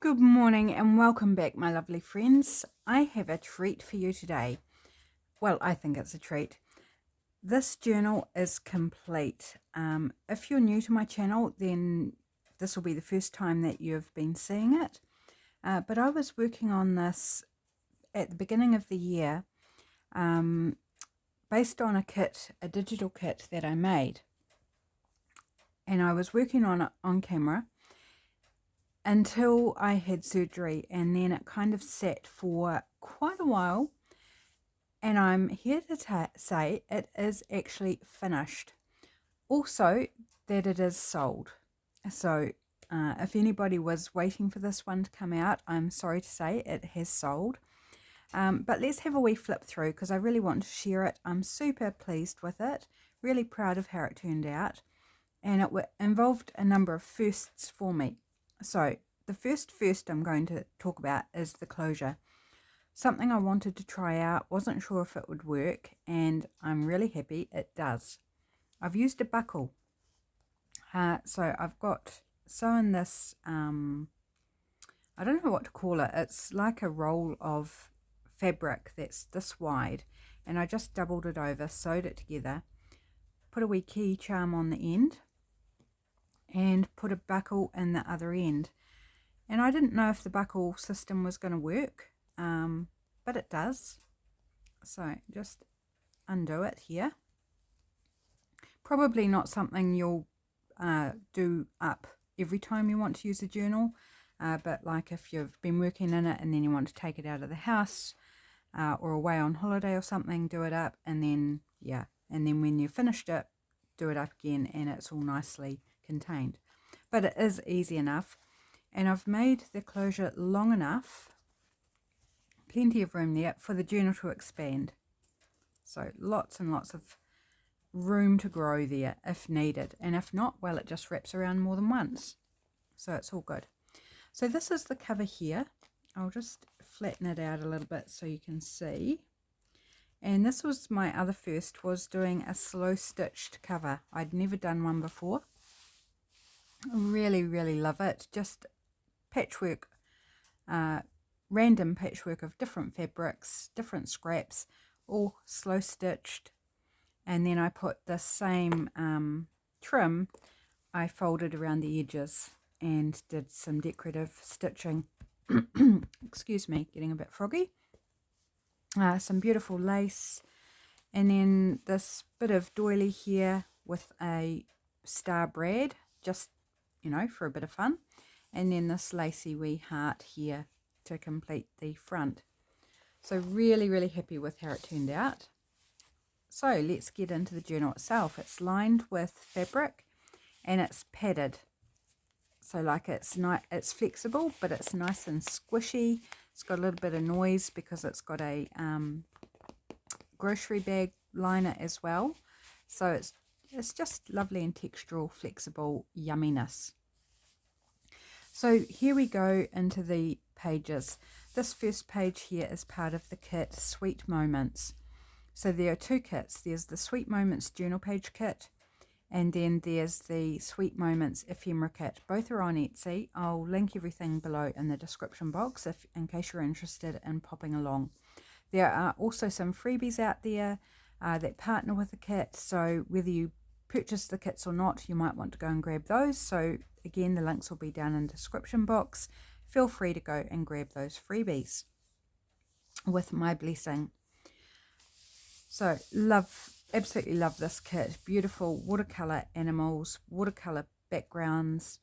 Good morning and welcome back, my lovely friends. I have a treat for you today. Well, I think it's a treat. This journal is complete. If you're new to my channel, then this will be the first time that you've been seeing it. But I was working on this at the beginning of the year based on a digital kit that I made. And I was working on it on camera until I had surgery, and then it kind of sat for quite a while, and I'm here to say it is actually finished. Also, that it is sold. So if anybody was waiting for this one to come out, I'm sorry to say it has sold. But let's have a wee flip through because I really want to share it. I'm super pleased with it, really proud of how it turned out, and it involved a number of firsts for me. So the first I'm going to talk about is the closure. Something I wanted to try out, wasn't sure if it would work, and I'm really happy it does. I've used a buckle. So I've got sewn this, I don't know what to call it. It's like a roll of fabric that's this wide, and I just doubled it over, sewed it together, put a wee key charm on the end, and put a buckle in the other end. And I didn't know if the buckle system was going to work, but it does. So just undo it here. Probably not something you'll do up every time you want to use a journal, but like if you've been working in it and then you want to take it out of the house or away on holiday or something, do it up, and then when you've finished it, do it up again, and it's all nicely contained. But it is easy enough, and I've made the closure long enough, plenty of room there for the journal to expand. So lots and lots of room to grow there if needed, and if not, well, it just wraps around more than once, so it's all good. So this is the cover here. I'll just flatten it out a little bit so you can see. And this was my other first, was doing a slow stitched cover. I'd never done one before. Really love it. Just patchwork, random patchwork of different fabrics, different scraps, all slow stitched. And then I put the same trim, I folded around the edges and did some decorative stitching. Excuse me, getting a bit froggy. Some beautiful lace, and then this bit of doily here with a star brad, just, you know, for a bit of fun. And then this lacy wee heart here to complete the front. So really happy with how it turned out. So let's get into the journal itself. It's lined with fabric and it's padded. So like it's flexible, but it's nice and squishy. It's got a little bit of noise because it's got a grocery bag liner as well. So it's just lovely and textural, flexible yumminess. So here we go into the pages. This first page here is part of the kit Sweet Moments. So there are two kits. There's the Sweet Moments journal page kit, and then there's the Sweet Moments ephemera kit. Both are on Etsy. I'll link everything below in the description box in case you're interested in popping along. There are also some freebies out there that partner with the kit, so whether you purchase the kits or not, you might want to go and grab those. So again, the links will be down in the description box. Feel free to go and grab those freebies with my blessing. So absolutely love this kit. Beautiful watercolor animals, watercolor backgrounds,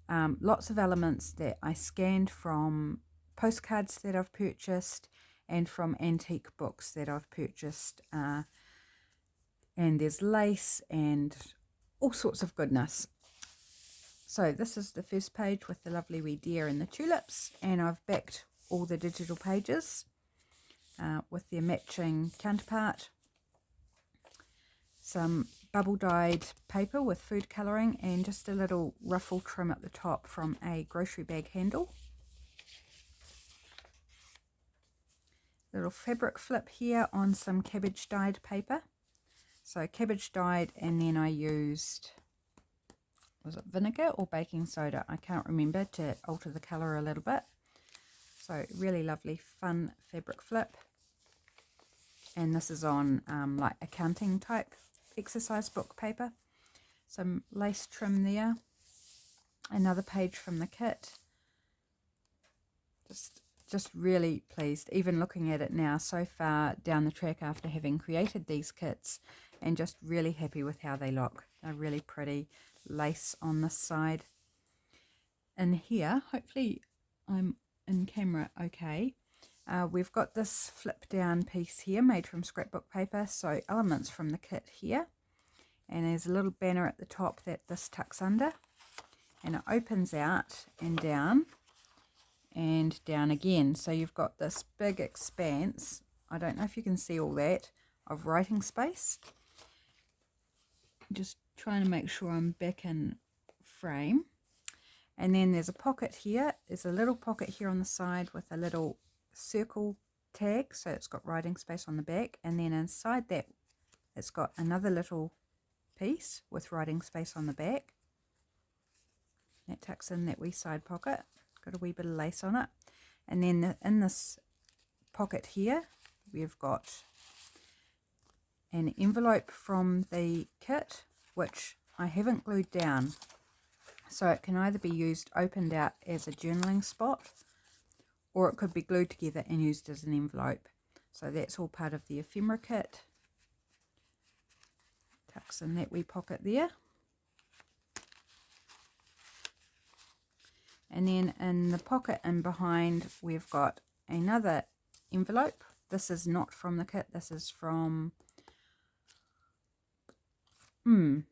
lots of elements that I scanned from postcards that I've purchased and from antique books that I've purchased, and there's lace and all sorts of goodness. So this is the first page with the lovely wee deer and the tulips, and I've backed all the digital pages with their matching counterpart. Some bubble dyed paper with food colouring, and just a little ruffle trim at the top from a grocery bag handle. Little fabric flip here on some cabbage dyed paper. So cabbage dyed, and then I used was it vinegar or baking soda? I can't remember, to alter the colour a little bit. So really lovely, fun fabric flip. And this is on like accounting type exercise book paper. Some lace trim there. Another page from the kit. Just really pleased, even looking at it now so far down the track after having created these kits, and just really happy with how they look. They're really pretty. Lace on this side. In here, hopefully I'm in camera okay. We've got this flip down piece here made from scrapbook paper, so elements from the kit here, and there's a little banner at the top that this tucks under, and it opens out and down again, so you've got this big expanse, I don't know if you can see all that, of writing space. Just trying to make sure I'm back in frame. And then there's a pocket here. There's a little pocket here on the side with a little circle tag, so it's got writing space on the back, and then inside that it's got another little piece with writing space on the back. That tucks in that wee side pocket. Got a wee bit of lace on it. And then in this pocket here we've got an envelope from the kit, which I haven't glued down, so it can either be used opened out as a journaling spot, or it could be glued together and used as an envelope. So that's all part of the ephemera kit. Tucks in that wee pocket there. And then in the pocket in behind we've got another envelope. This is not from the kit, this is from, I'm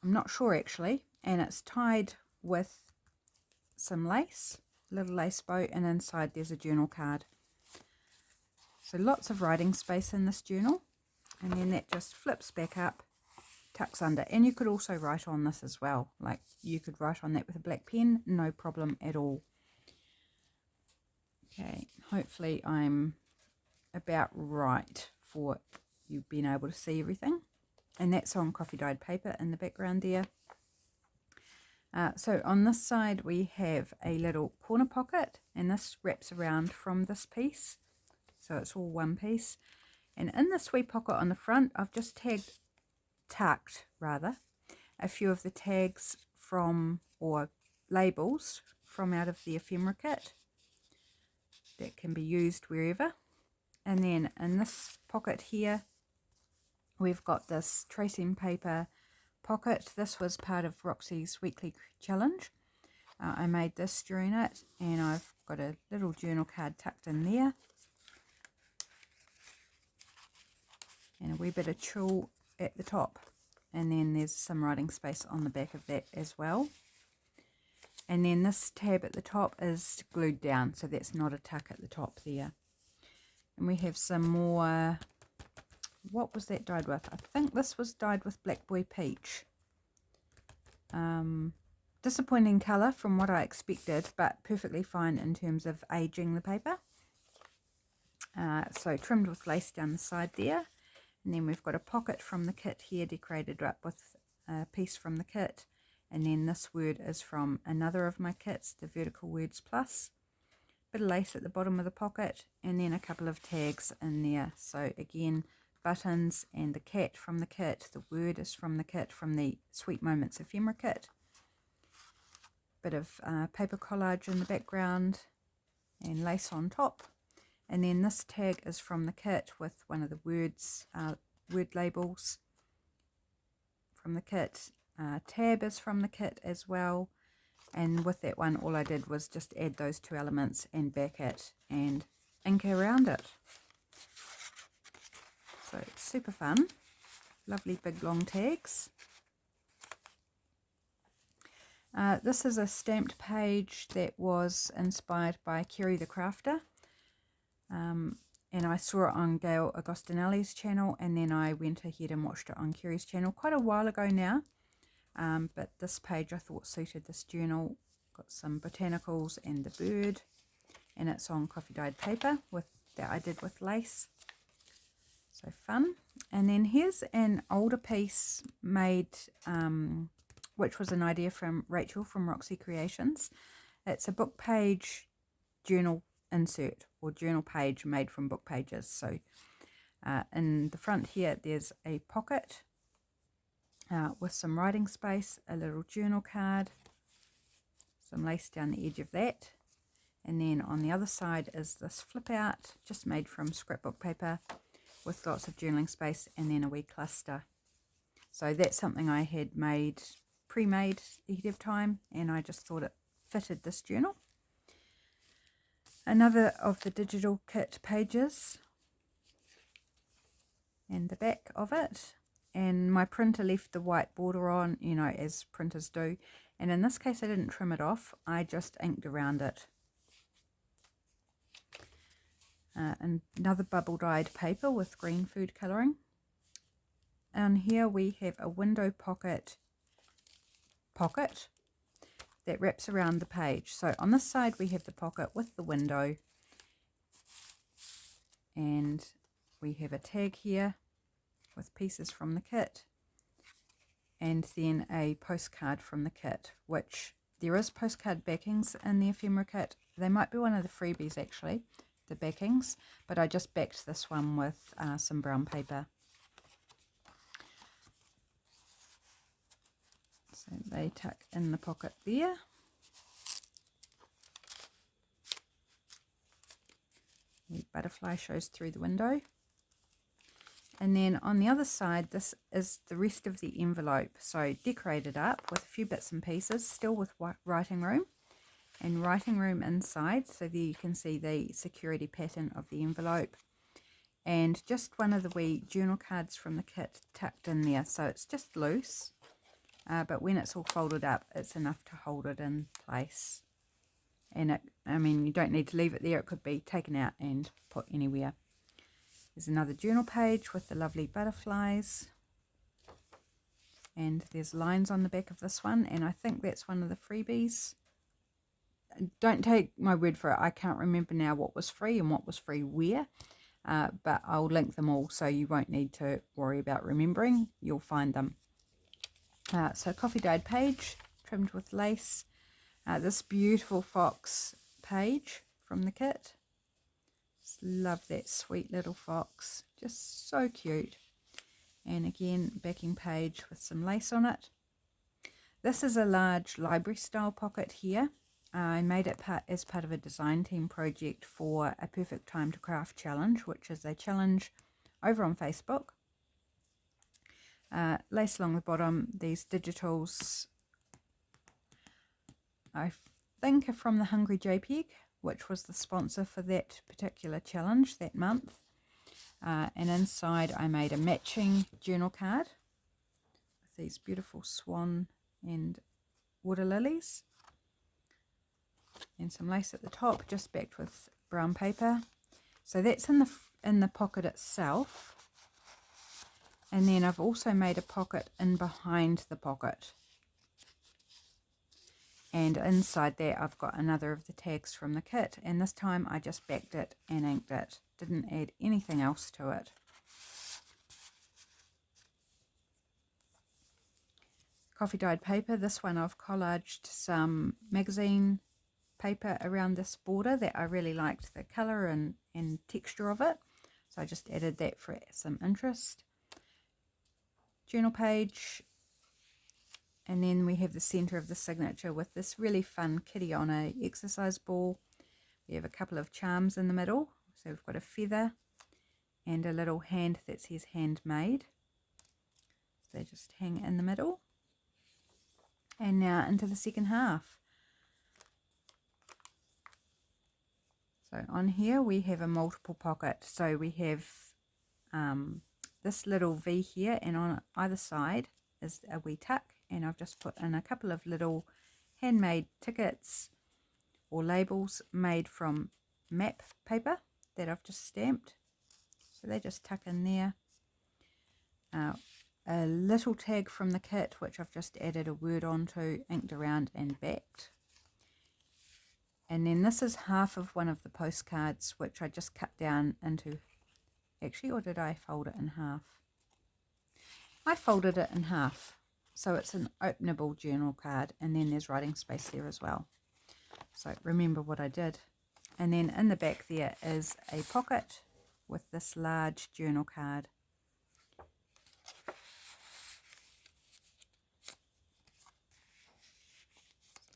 not sure actually, and it's tied with some lace, little lace bow, and inside there's a journal card. So lots of writing space in this journal, and then that just flips back up, tucks under, and you could also write on this as well, like you could write on that with a black pen, no problem at all. Okay, hopefully I'm about right for you being able to see everything, and that's on coffee dyed paper in the background there. So on this side we have a little corner pocket, and this wraps around from this piece, so it's all one piece. And in this wee pocket on the front I've just tucked a few of the tags from, or labels from, out of the ephemera kit that can be used wherever. And then in this pocket here we've got this tracing paper pocket. This was part of Roxy's weekly challenge. I made this during it, and I've got a little journal card tucked in there, and a wee bit of tulle at the top, and then there's some writing space on the back of that as well. And then this tab at the top is glued down, so that's not a tuck at the top there. And we have some more. What was that dyed with? I think this was dyed with Black Boy Peach. Disappointing colour from what I expected, but perfectly fine in terms of aging the paper. So trimmed with lace down the side there. And then we've got a pocket from the kit here, decorated up with a piece from the kit. And then this word is from another of my kits, the Vertical Words Plus. Bit of lace at the bottom of the pocket, and then a couple of tags in there. So again, buttons and the cat from the kit. The word is from the kit, from the Sweet Moments ephemera kit. Bit of paper collage in the background and lace on top. And then this tag is from the kit with one of the words, word labels from the kit. Tab is from the kit as well. And with that one, all I did was just add those two elements and back it and ink around it. So super fun. Lovely big long tags. This is a stamped page that was inspired by Kerry the Crafter. And I saw it on Gail Agostinelli's channel, and then I went ahead and watched it on Kerry's channel quite a while ago now. But this page I thought suited this journal. Got some botanicals and the bird, and it's on coffee dyed paper that I did with lace. So fun. And then here's an older piece made which was an idea from Rachel from Roxy Creations. It's a book page journal insert or journal page made from book pages. So in the front here there's a pocket with some writing space, a little journal card, some lace down the edge of that, and then on the other side is this flip out just made from scrapbook paper with lots of journaling space, and then a wee cluster. So that's something I had made, pre-made ahead of time, and I just thought it fitted this journal. Another of the digital kit pages and the back of it, and my printer left the white border on, you know, as printers do, and in this case I didn't trim it off, I just inked around it. Another bubble dyed paper with green food colouring. And here we have a window pocket that wraps around the page. So on this side we have the pocket with the window, and we have a tag here with pieces from the kit, and then a postcard from the kit, which there is postcard backings in the ephemera kit. They might be one of the freebies actually, the backings, but I just backed this one with some brown paper. So they tuck in the pocket there. The butterfly shows through the window. And then on the other side, this is the rest of the envelope. So decorated up with a few bits and pieces, still with writing room and writing room inside. So there you can see the security pattern of the envelope. And just one of the wee journal cards from the kit tucked in there. So it's just loose. But when it's all folded up, it's enough to hold it in place. And I mean, you don't need to leave it there. It could be taken out and put anywhere. There's another journal page with the lovely butterflies. And there's lines on the back of this one. And I think that's one of the freebies. Don't take my word for it. I can't remember now what was free and what was free where. But I'll link them all so you won't need to worry about remembering. You'll find them. So coffee dyed page trimmed with lace. This beautiful fox page from the kit. Just love that sweet little fox, just so cute. And again, backing page with some lace on it. This is a large library style pocket here. I made it as part of a design team project for a Perfect Time to Craft challenge, which is a challenge over on Facebook. Lace along the bottom, these digitals I think are from the Hungry JPEG, which was the sponsor for that particular challenge that month. And inside I made a matching journal card with these beautiful swan and water lilies. And some lace at the top, just backed with brown paper. So that's in the pocket itself. And then I've also made a pocket in behind the pocket. And inside there I've got another of the tags from the kit. And this time I just backed it and inked it. Didn't add anything else to it. Coffee dyed paper. This one I've collaged some magazine paper around this border that I really liked the colour and texture of it. So I just added that for some interest. Journal page, and then we have the center of the signature with this really fun kitty on a exercise ball. We have a couple of charms in the middle, so we've got a feather and a little hand that says handmade. So they just hang in the middle. And now into the second half. So on here we have a multiple pocket, so we have this little V here, and on either side is a wee tuck, and I've just put in a couple of little handmade tickets or labels made from map paper that I've just stamped, so they just tuck in there. A little tag from the kit which I've just added a word onto, inked around and backed. And then this is half of one of the postcards which I just cut down into. Actually, or did I fold it in half? I folded it in half. So it's an openable journal card, and then there's writing space there as well. So remember what I did. And then in the back there is a pocket with this large journal card.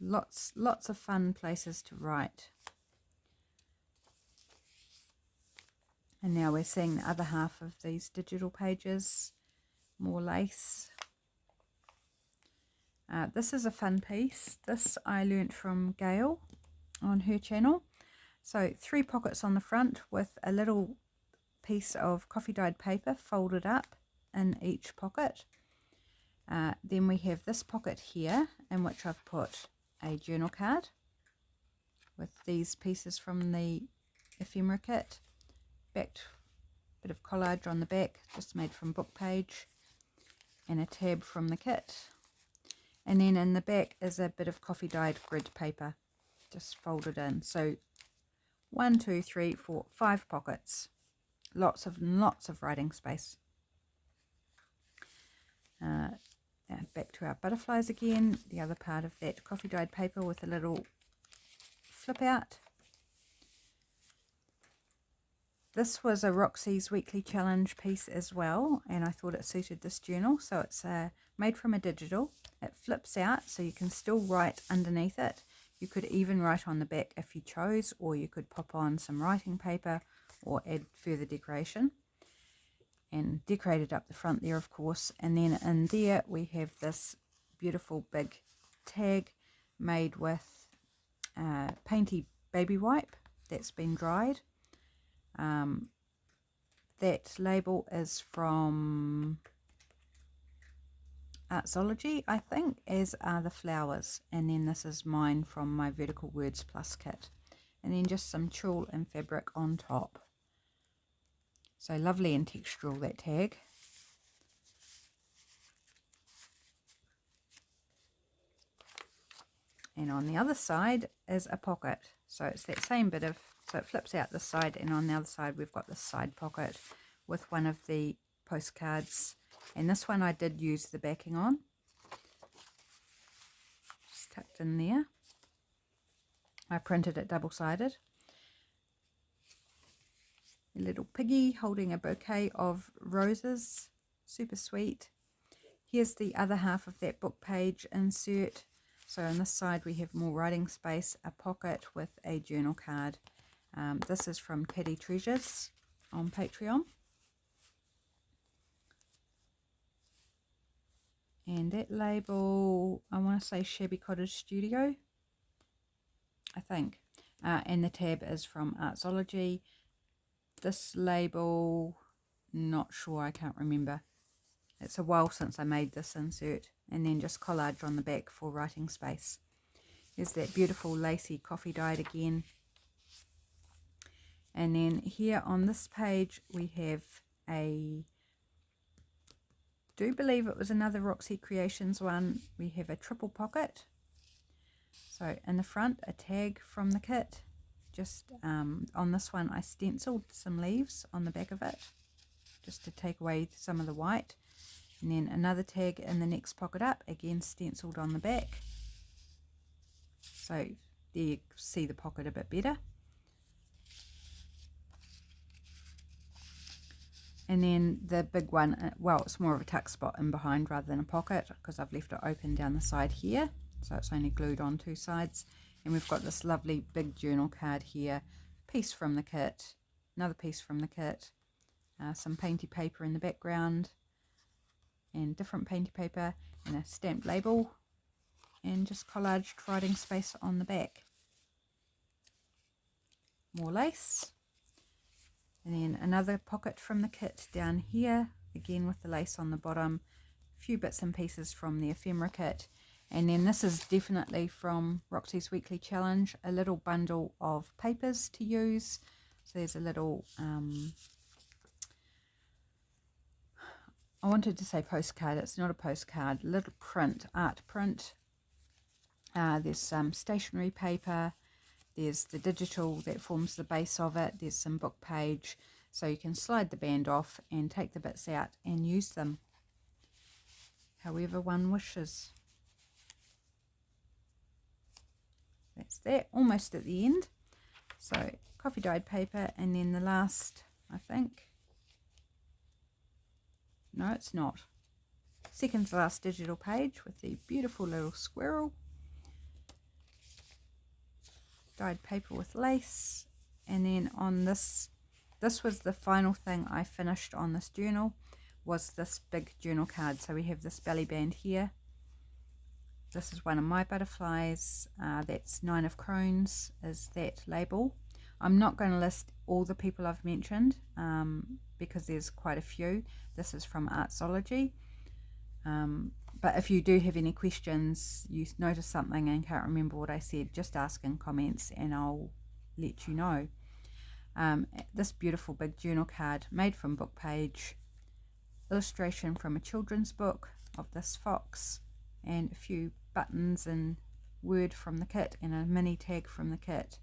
Lots of fun places to write. And now we're seeing the other half of these digital pages, more lace. This is a fun piece. This I learnt from Gail on her channel. So 3 pockets on the front with a little piece of coffee dyed paper folded up in each pocket. Then we have this pocket here in which I've put a journal card with these pieces from the ephemera kit. Backed bit of collage on the back, just made from book page, and a tab from the kit. And then in the back is a bit of coffee dyed grid paper, just folded in. So 1, 2, 3, 4, 5 pockets. Lots of writing space. Back to our butterflies again. The other part of that coffee dyed paper with a little flip out. This was a Roxy's Weekly Challenge piece as well, and I thought it suited this journal. So it's made from a digital. It flips out so you can still write underneath it. You could even write on the back if you chose, or you could pop on some writing paper or add further decoration. And decorated up the front there, of course. And then in there we have this beautiful big tag made with painty baby wipe that's been dried. That label is from Artsology, I think, as are the flowers. And then this is mine from my Vertical Words Plus kit. And then just some tulle and fabric on top. So lovely and textural, that tag. And on the other side is a pocket. So it's that same bit of, so it flips out this side, and on the other side we've got this side pocket with one of the postcards. And this one I did use the backing on. Just tucked in there. I printed it double-sided. A little piggy holding a bouquet of roses, super sweet. Here's the other half of that book page insert. So on this side we have more writing space, a pocket with a journal card. This is from Teddy Treasures on Patreon. And that label, I want to say Shabby Cottage Studio, I think. And the tab is from Artsology. This label, not sure, I can't remember. It's a while since I made this insert. And then just collage on the back for writing space. There's that beautiful lacy coffee dyed again. And then here on this page we have a, do believe it was another Roxy Creations one. We have a triple pocket. So in the front, a tag from the kit. Just on this one I stenciled some leaves on the back of it, just to take away some of the white. And then another tag in the next pocket up, again stenciled on the back. So there you see the pocket a bit better. And then the big one, well, it's more of a tuck spot in behind rather than a pocket, because I've left it open down the side here. So it's only glued on 2 sides. And we've got this lovely big journal card here, piece from the kit, another piece from the kit, some painty paper in the background, and different painty paper, and a stamped label, and just collaged writing space on the back. More lace, and then another pocket from the kit down here, again with the lace on the bottom, a few bits and pieces from the ephemera kit. And then this is definitely from Roxy's Weekly Challenge, a little bundle of papers to use. So there's a little, I wanted to say postcard, it's not a postcard, little print, art print. There's some stationery paper, there's the digital that forms the base of it, there's some book page, so you can slide the band off and take the bits out and use them. however one wishes. That's that, almost at the end. So coffee dyed paper, and then the last, I think, no it's not, second to last digital page with the beautiful little squirrel, dyed paper with lace. And then on this was the final thing I finished on this journal, was this big journal card. So we have this belly band here. This is one of my butterflies. That's 9 of Crones is that label. I'm not going to list all the people I've mentioned because there's quite a few. This is from Artsology. But if you do have any questions, you notice something and can't remember what I said, just ask in comments and I'll let you know. This beautiful big journal card made from book page, illustration from a children's book of this fox, and a few buttons and word from the kit and a mini tag from the kit,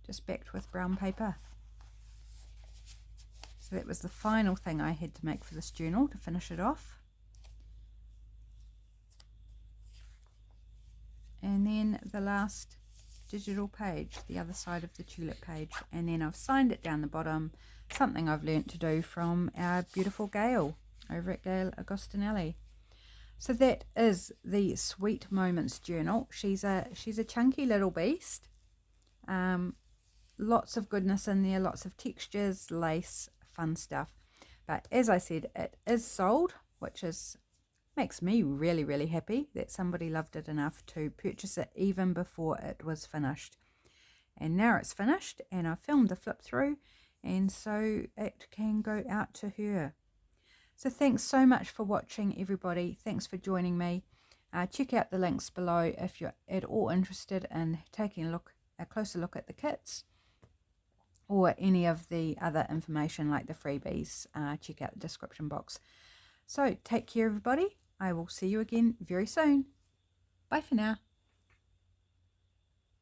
just backed with brown paper. So that was the final thing I had to make for this journal to finish it off. And then the last digital page, the other side of the tulip page, and then I've signed it down the bottom, something I've learnt to do from our beautiful Gail over at Gail Agostinelli. So that is the Sweet Moments journal. She's a chunky little beast. Lots of goodness in there, lots of textures, lace, fun stuff. But as I said, it is sold, which makes me really, really happy that somebody loved it enough to purchase it even before it was finished. And now it's finished, and I filmed the flip through, and so it can go out to her. So thanks so much for watching, everybody. Thanks for joining me. Check out the links below if you're at all interested in taking a closer look at the kits or any of the other information like the freebies. Check out the description box. So take care, everybody. I will see you again very soon. Bye for now.